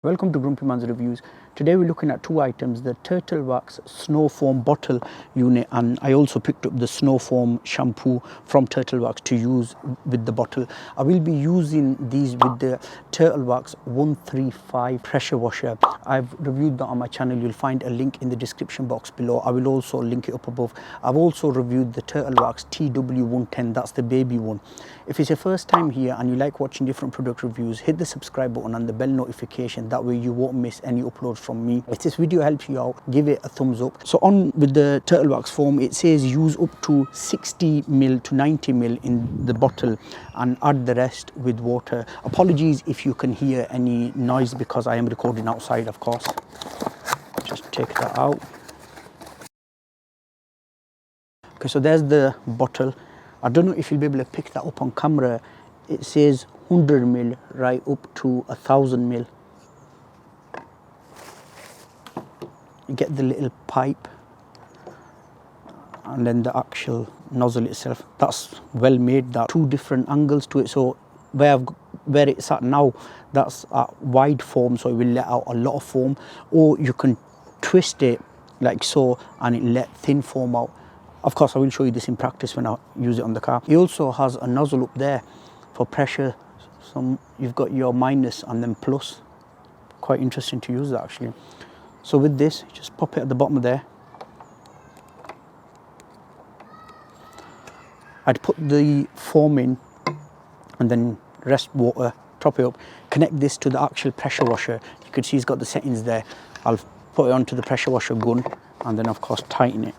Welcome to GrumpyMan's Reviews. Today we're looking at two items, the Turtle Wax Snow Foam Bottle Unit, and I also picked up the Snow Foam Shampoo from Turtle Wax to use with the bottle. I will be using these with the Turtle Wax 135 pressure washer. I've reviewed that on my channel. You'll find a link in the description box below. I will also link it up above. I've also reviewed the Turtle Wax TW110, that's the baby one. If it's your first time here and you like watching different product reviews, hit the subscribe button and the bell notification. That way you won't miss any uploads from me. If this video helps you out, give it a thumbs up. So on with the Turtle Wax foam, it says use up to 60ml to 90ml in the bottle and add the rest with water. Apologies if you can hear any noise because I am recording outside, of course. Just take that out. Okay, so there's the bottle. I don't know if you'll be able to pick that up on camera. It says 100ml right up to 1000ml. You get the little pipe and then the actual nozzle itself. That's well made. That two different angles to it. So where it's at now, that's at wide foam, so it will let out a lot of foam. Or you can twist it like so and it let thin foam out. Of course, I will show you this in practice when I use it on the car. It also has a nozzle up there for pressure. You've got your minus and then plus. Quite interesting to use that actually. So with this, just pop it at the bottom of there. I'd put the foam in and then rest water, top it up, connect this to the actual pressure washer. You can see it's got the settings there. I'll put it onto the pressure washer gun and then of course tighten it.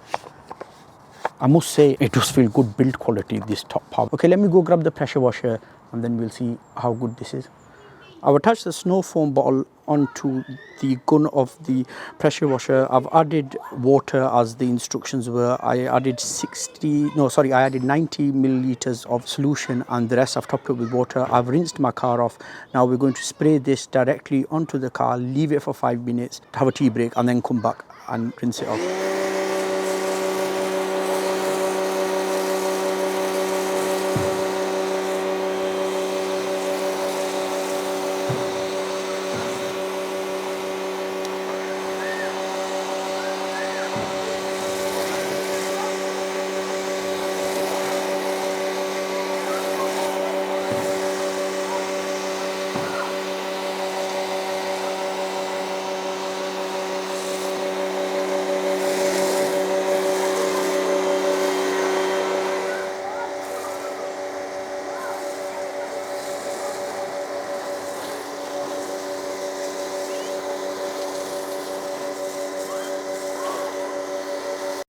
I must say it does feel good build quality, this top part. Okay, let me go grab the pressure washer and then we'll see how good this is. I've attached the snow foam bottle onto the gun of the pressure washer. I've added water as the instructions were. I added 90 milliliters of solution and the rest I've topped up with water. I've rinsed my car off. Now we're going to spray this directly onto the car, leave it for 5 minutes, have a tea break and then come back and rinse it off.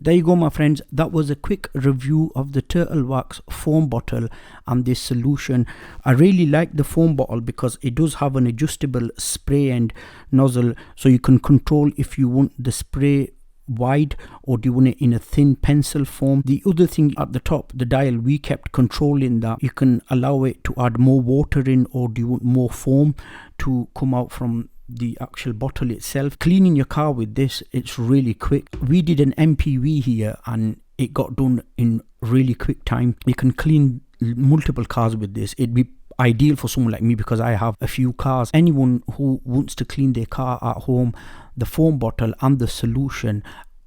There you go, my friends. That was a quick review of the Turtle Wax foam bottle and this solution. I really like the foam bottle because it does have an adjustable spray end nozzle, so you can control if you want the spray wide or do you want it in a thin pencil form. The other thing at the top, the dial, we kept controlling that. You can allow it to add more water in, or do you want more foam to come out from the actual bottle itself. Cleaning your car with this, it's really quick. We did an MPV here and it got done in really quick time. You can clean multiple cars with this. It'd be ideal for someone like me because I have a few cars. Anyone who wants to clean their car at home, the foam bottle and the solution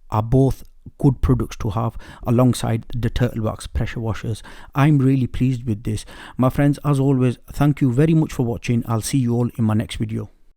are both good products to have alongside the Turtle Wax pressure washers. I'm really pleased with this. My friends, as always, thank you very much for watching. I'll see you all in my next video.